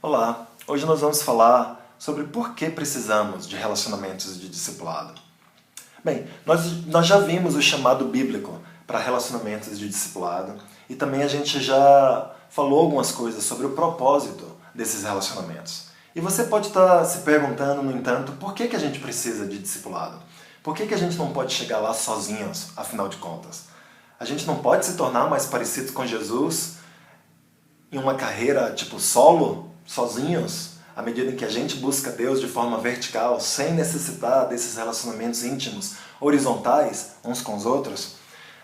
Olá, hoje nós vamos falar sobre por que precisamos de relacionamentos de discipulado. Bem, nós já vimos o chamado bíblico para relacionamentos de discipulado e também a gente já falou algumas coisas sobre o propósito desses relacionamentos. E você pode estar se perguntando, no entanto, por que a gente precisa de discipulado? Por que a gente não pode chegar lá sozinhos, afinal de contas? A gente não pode se tornar mais parecidos com Jesus em uma carreira tipo solo, sozinhos, à medida em que a gente busca Deus de forma vertical, sem necessitar desses relacionamentos íntimos, horizontais, uns com os outros?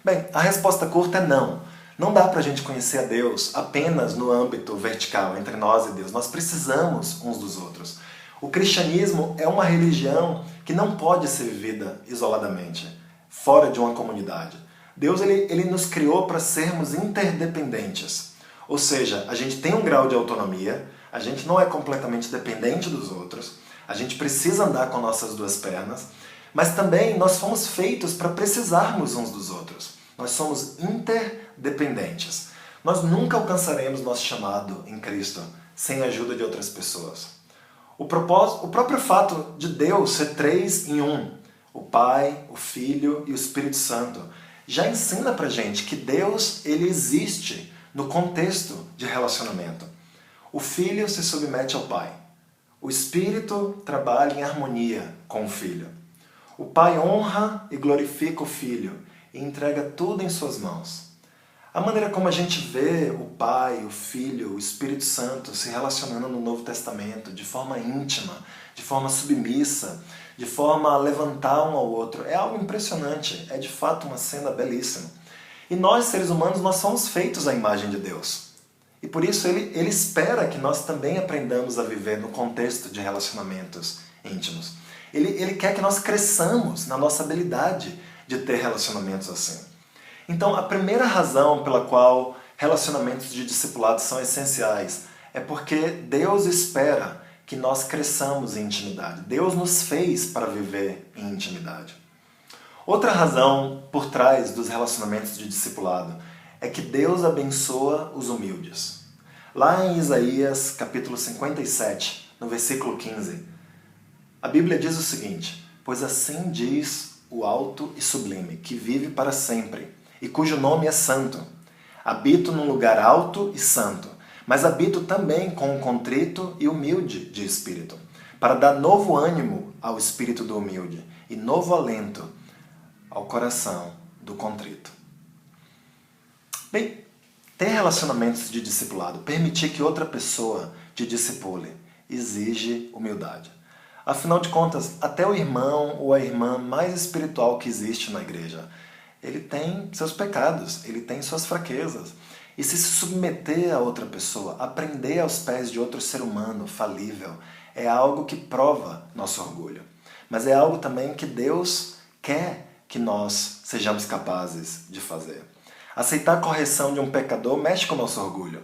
Bem, a resposta curta é não. Não dá para a gente conhecer a Deus apenas no âmbito vertical, entre nós e Deus. Nós precisamos uns dos outros. O cristianismo é uma religião que não pode ser vivida isoladamente, fora de uma comunidade. Deus ele nos criou para sermos interdependentes. Ou seja, a gente tem um grau de autonomia, a gente não é completamente dependente dos outros, a gente precisa andar com nossas duas pernas, mas também nós fomos feitos para precisarmos uns dos outros. Nós somos interdependentes. Nós nunca alcançaremos nosso chamado em Cristo sem a ajuda de outras pessoas. O próprio fato de Deus ser três em um, o Pai, o Filho e o Espírito Santo, já ensina pra gente que Deus ele existe no contexto de relacionamento. O Filho se submete ao Pai. O Espírito trabalha em harmonia com o Filho. O Pai honra e glorifica o Filho e entrega tudo em suas mãos. A maneira como a gente vê o Pai, o Filho, o Espírito Santo se relacionando no Novo Testamento de forma íntima, de forma submissa, de forma a levantar um ao outro, é algo impressionante, é de fato uma cena belíssima. E nós, seres humanos, nós somos feitos à imagem de Deus. E por isso ele espera que nós também aprendamos a viver no contexto de relacionamentos íntimos. Ele quer que nós cresçamos na nossa habilidade de ter relacionamentos assim. Então, a primeira razão pela qual relacionamentos de discipulado são essenciais é porque Deus espera que nós cresçamos em intimidade. Deus nos fez para viver em intimidade. Outra razão por trás dos relacionamentos de discipulado é que Deus abençoa os humildes. Lá em Isaías, capítulo 57, no versículo 15, a Bíblia diz o seguinte: pois assim diz o alto e sublime, que vive para sempre, e cujo nome é santo. Habito num lugar alto e santo, mas habito também com o contrito e humilde de espírito, para dar novo ânimo ao espírito do humilde e novo alento ao coração do contrito. Bem, ter relacionamentos de discipulado, permitir que outra pessoa te discipule, exige humildade. Afinal de contas, até o irmão ou a irmã mais espiritual que existe na igreja, ele tem seus pecados, ele tem suas fraquezas. E se submeter a outra pessoa, aprender aos pés de outro ser humano falível, é algo que prova nosso orgulho. Mas é algo também que Deus quer que nós sejamos capazes de fazer. Aceitar a correção de um pecador mexe com o nosso orgulho.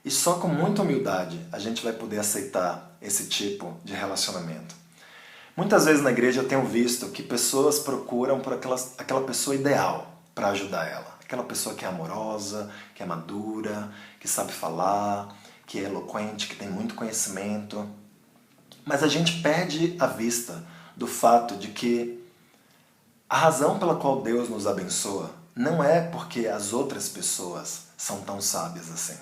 E só com muita humildade a gente vai poder aceitar esse tipo de relacionamento. Muitas vezes na igreja eu tenho visto que pessoas procuram por aquela pessoa ideal para ajudar ela. Aquela pessoa que é amorosa, que é madura, que sabe falar, que é eloquente, que tem muito conhecimento. Mas a gente perde a vista do fato de que a razão pela qual Deus nos abençoa não é porque as outras pessoas são tão sábias assim.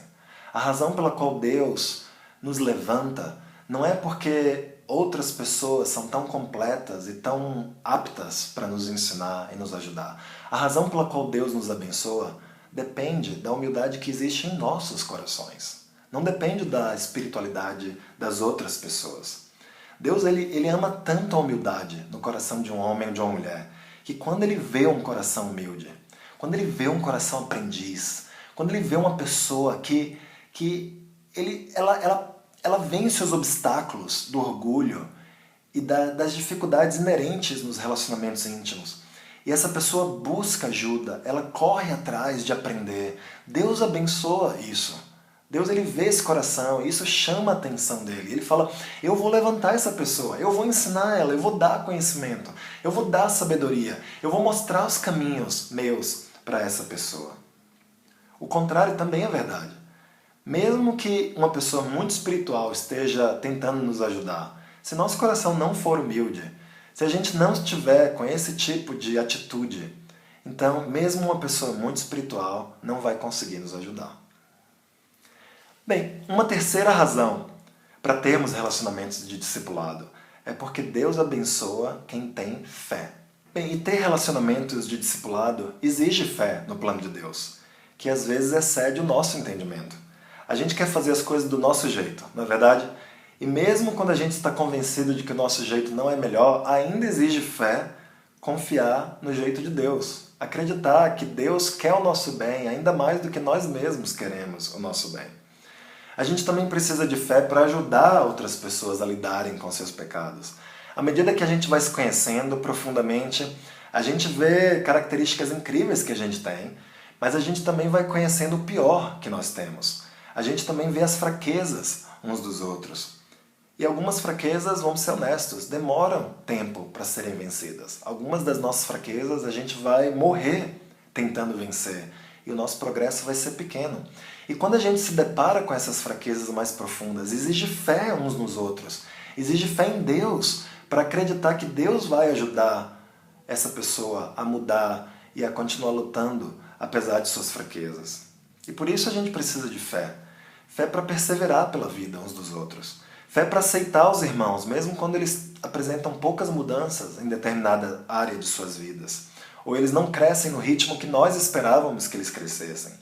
A razão pela qual Deus nos levanta não é porque outras pessoas são tão completas e tão aptas para nos ensinar e nos ajudar. A razão pela qual Deus nos abençoa depende da humildade que existe em nossos corações. Não depende da espiritualidade das outras pessoas. Deus ele ama tanto a humildade no coração de um homem ou de uma mulher, que quando ele vê um coração humilde, quando ele vê um coração aprendiz, quando ele vê uma pessoa ela vence os obstáculos do orgulho e das dificuldades inerentes nos relacionamentos íntimos, e essa pessoa busca ajuda, ela corre atrás de aprender, Deus abençoa isso. Deus ele vê esse coração e isso chama a atenção dele. Ele fala, eu vou levantar essa pessoa, eu vou ensinar ela, eu vou dar conhecimento, eu vou dar sabedoria, eu vou mostrar os caminhos meus para essa pessoa. O contrário também é verdade. Mesmo que uma pessoa muito espiritual esteja tentando nos ajudar, se nosso coração não for humilde, se a gente não estiver com esse tipo de atitude, então mesmo uma pessoa muito espiritual não vai conseguir nos ajudar. Bem, uma terceira razão para termos relacionamentos de discipulado é porque Deus abençoa quem tem fé. Bem, e ter relacionamentos de discipulado exige fé no plano de Deus, que às vezes excede o nosso entendimento. A gente quer fazer as coisas do nosso jeito, não é verdade? E mesmo quando a gente está convencido de que o nosso jeito não é melhor, ainda exige fé confiar no jeito de Deus. Acreditar que Deus quer o nosso bem ainda mais do que nós mesmos queremos o nosso bem. A gente também precisa de fé para ajudar outras pessoas a lidarem com seus pecados. À medida que a gente vai se conhecendo profundamente, a gente vê características incríveis que a gente tem, mas a gente também vai conhecendo o pior que nós temos. A gente também vê as fraquezas uns dos outros. E algumas fraquezas, vamos ser honestos, demoram tempo para serem vencidas. Algumas das nossas fraquezas a gente vai morrer tentando vencer e o nosso progresso vai ser pequeno. E quando a gente se depara com essas fraquezas mais profundas, exige fé uns nos outros, exige fé em Deus para acreditar que Deus vai ajudar essa pessoa a mudar e a continuar lutando apesar de suas fraquezas. E por isso a gente precisa de fé. Fé para perseverar pela vida uns dos outros. Fé para aceitar os irmãos, mesmo quando eles apresentam poucas mudanças em determinada área de suas vidas. Ou eles não crescem no ritmo que nós esperávamos que eles crescessem.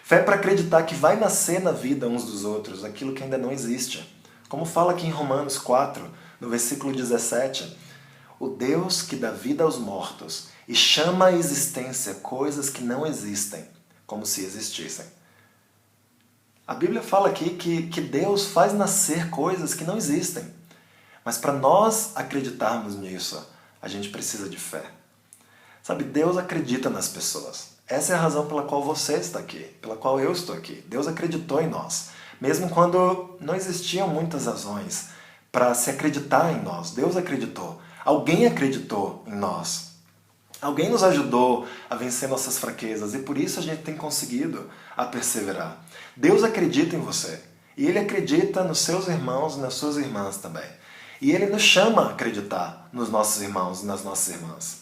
Fé para acreditar que vai nascer na vida uns dos outros aquilo que ainda não existe. Como fala aqui em Romanos 4, no versículo 17, o Deus que dá vida aos mortos e chama à existência coisas que não existem, como se existissem. A Bíblia fala aqui que Deus faz nascer coisas que não existem. Mas para nós acreditarmos nisso, a gente precisa de fé. Sabe, Deus acredita nas pessoas. Essa é a razão pela qual você está aqui, pela qual eu estou aqui. Deus acreditou em nós. Mesmo quando não existiam muitas razões para se acreditar em nós, Deus acreditou. Alguém acreditou em nós. Alguém nos ajudou a vencer nossas fraquezas e por isso a gente tem conseguido a perseverar. Deus acredita em você e Ele acredita nos seus irmãos e nas suas irmãs também. E Ele nos chama a acreditar nos nossos irmãos e nas nossas irmãs.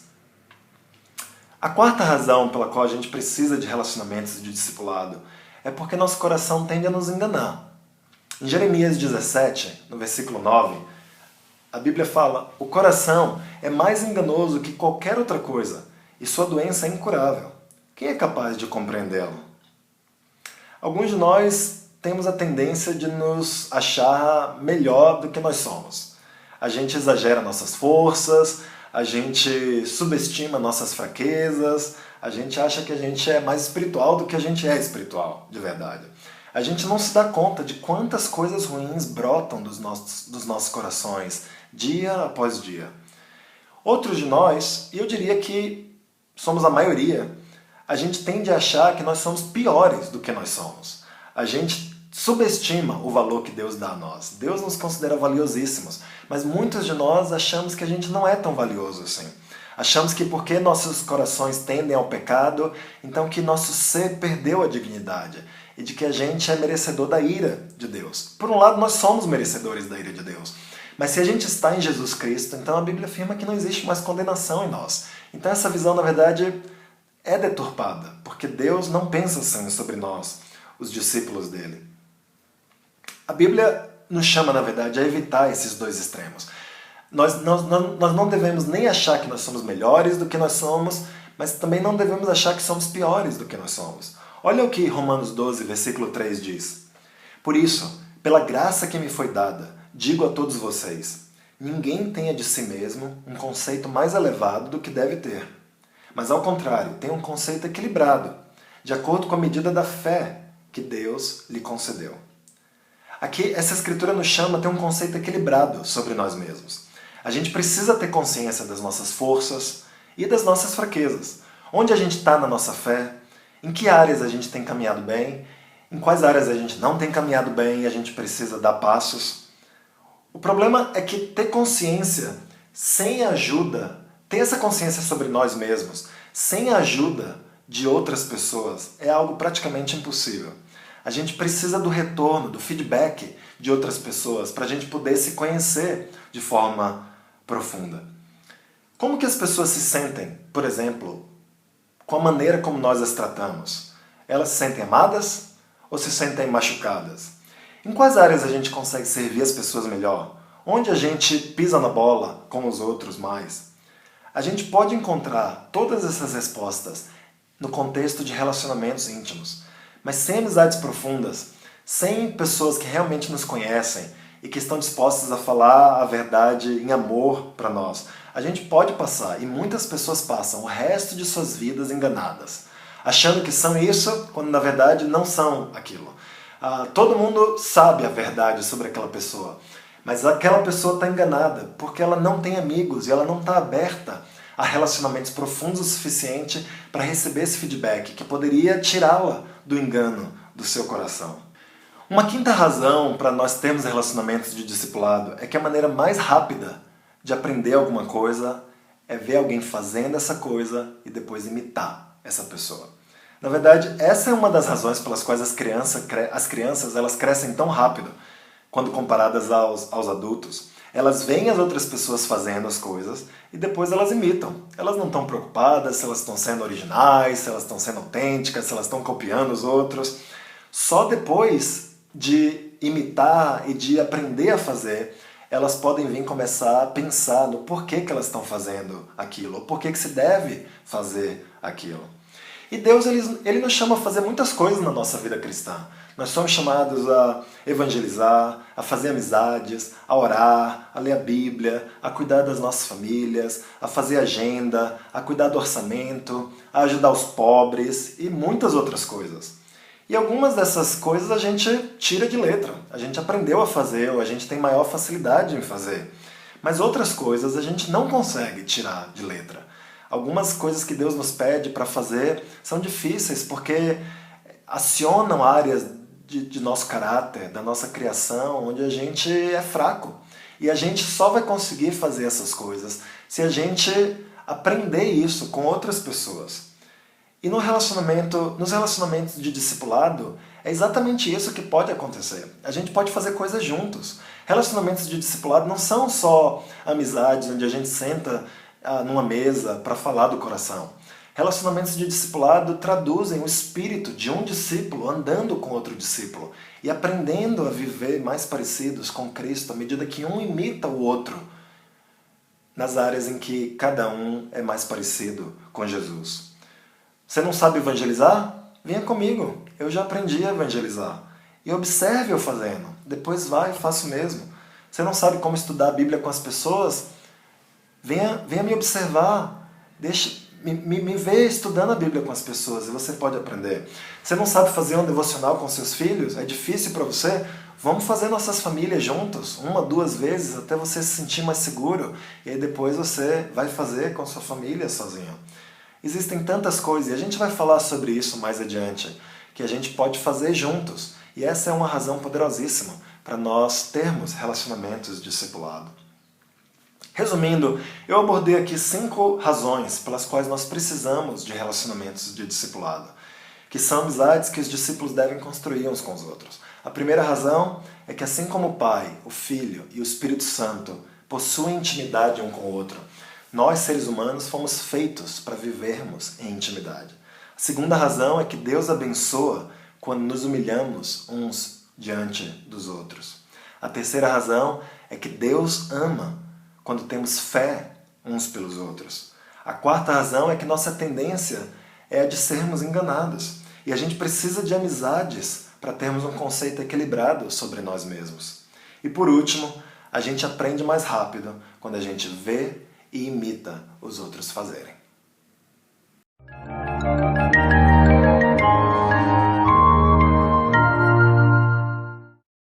A quarta razão pela qual a gente precisa de relacionamentos de discipulado é porque nosso coração tende a nos enganar. Em Jeremias 17, no versículo 9, a Bíblia fala: o coração é mais enganoso que qualquer outra coisa e sua doença é incurável. Quem é capaz de compreendê-lo? Alguns de nós temos a tendência de nos achar melhor do que nós somos. A gente exagera nossas forças, a gente subestima nossas fraquezas, a gente acha que a gente é mais espiritual do que a gente é espiritual, de verdade. A gente não se dá conta de quantas coisas ruins brotam dos nossos corações, dia após dia. Outros de nós, e eu diria que somos a maioria, a gente tende a achar que nós somos piores do que nós somos. A gente subestima o valor que Deus dá a nós. Deus nos considera valiosíssimos, mas muitos de nós achamos que a gente não é tão valioso assim. Achamos que porque nossos corações tendem ao pecado, então que nosso ser perdeu a dignidade e de que a gente é merecedor da ira de Deus. Por um lado, nós somos merecedores da ira de Deus. Mas se a gente está em Jesus Cristo, então a Bíblia afirma que não existe mais condenação em nós. Então essa visão, na verdade, é deturpada, porque Deus não pensa assim sobre nós, os discípulos dele. A Bíblia nos chama, na verdade, a evitar esses dois extremos. Nós não devemos nem achar que nós somos melhores do que nós somos, mas também não devemos achar que somos piores do que nós somos. Olha o que Romanos 12, versículo 3 diz. Por isso, pela graça que me foi dada, digo a todos vocês, ninguém tenha de si mesmo um conceito mais elevado do que deve ter. Mas ao contrário, tenha um conceito equilibrado, de acordo com a medida da fé que Deus lhe concedeu. Aqui, essa escritura nos chama a ter um conceito equilibrado sobre nós mesmos. A gente precisa ter consciência das nossas forças e das nossas fraquezas. Onde a gente está na nossa fé, em que áreas a gente tem caminhado bem, em quais áreas a gente não tem caminhado bem e a gente precisa dar passos. O problema é que ter consciência sem ajuda, ter essa consciência sobre nós mesmos, sem a ajuda de outras pessoas, é algo praticamente impossível. A gente precisa do retorno, do feedback de outras pessoas para a gente poder se conhecer de forma profunda. Como que as pessoas se sentem, por exemplo, com a maneira como nós as tratamos? Elas se sentem amadas ou se sentem machucadas? Em quais áreas a gente consegue servir as pessoas melhor? Onde a gente pisa na bola com os outros mais? A gente pode encontrar todas essas respostas no contexto de relacionamentos íntimos, mas sem amizades profundas, sem pessoas que realmente nos conhecem e que estão dispostas a falar a verdade em amor para nós, a gente pode passar, e muitas pessoas passam, o resto de suas vidas enganadas, achando que são isso, quando na verdade não são aquilo. Todo mundo sabe a verdade sobre aquela pessoa, mas aquela pessoa está enganada porque ela não tem amigos e ela não está aberta a relacionamentos profundos o suficiente para receber esse feedback que poderia tirá-la do engano do seu coração. Uma quinta razão para nós termos relacionamentos de discipulado é que a maneira mais rápida de aprender alguma coisa é ver alguém fazendo essa coisa e depois imitar essa pessoa. Na verdade, essa é uma das razões pelas quais as crianças elas crescem tão rápido quando comparadas aos adultos. Elas veem as outras pessoas fazendo as coisas e depois elas imitam. Elas não estão preocupadas se elas estão sendo originais, se elas estão sendo autênticas, se elas estão copiando os outros. Só depois de imitar e de aprender a fazer, elas podem vir começar a pensar no porquê que elas estão fazendo aquilo, ou porquê que se deve fazer aquilo. E Deus ele nos chama a fazer muitas coisas na nossa vida cristã. Nós somos chamados a evangelizar, a fazer amizades, a orar, a ler a Bíblia, a cuidar das nossas famílias, a fazer agenda, a cuidar do orçamento, a ajudar os pobres e muitas outras coisas. E algumas dessas coisas a gente tira de letra, a gente aprendeu a fazer ou a gente tem maior facilidade em fazer. Mas outras coisas a gente não consegue tirar de letra. Algumas coisas que Deus nos pede para fazer são difíceis porque acionam áreas de nosso caráter, da nossa criação, onde a gente é fraco. E a gente só vai conseguir fazer essas coisas se a gente aprender isso com outras pessoas. E nos relacionamentos de discipulado, é exatamente isso que pode acontecer. A gente pode fazer coisas juntos. Relacionamentos de discipulado não são só amizades onde a gente senta numa mesa para falar do coração. Relacionamentos de discipulado traduzem o espírito de um discípulo andando com outro discípulo e aprendendo a viver mais parecidos com Cristo à medida que um imita o outro nas áreas em que cada um é mais parecido com Jesus. Você não sabe evangelizar? Venha comigo, eu já aprendi a evangelizar. E observe eu fazendo, depois vai e faça o mesmo. Você não sabe como estudar a Bíblia com as pessoas? Venha me observar, me ver estudando a Bíblia com as pessoas e você pode aprender. Você não sabe fazer um devocional com seus filhos? É difícil para você? Vamos fazer nossas famílias juntos, 1, 2 vezes, até você se sentir mais seguro. E aí depois você vai fazer com sua família sozinho. Existem tantas coisas, e a gente vai falar sobre isso mais adiante, que a gente pode fazer juntos. E essa é uma razão poderosíssima para nós termos relacionamentos de discipulado. Resumindo, eu abordei aqui 5 razões pelas quais nós precisamos de relacionamentos de discipulado, que são amizades que os discípulos devem construir uns com os outros. A primeira razão é que assim como o Pai, o Filho e o Espírito Santo possuem intimidade um com o outro, nós, seres humanos, fomos feitos para vivermos em intimidade. A segunda razão é que Deus abençoa quando nos humilhamos uns diante dos outros. A terceira razão é que Deus ama quando temos fé uns pelos outros. A quarta razão é que nossa tendência é a de sermos enganados. E a gente precisa de amizades para termos um conceito equilibrado sobre nós mesmos. E por último, a gente aprende mais rápido quando a gente vê e imita os outros fazerem.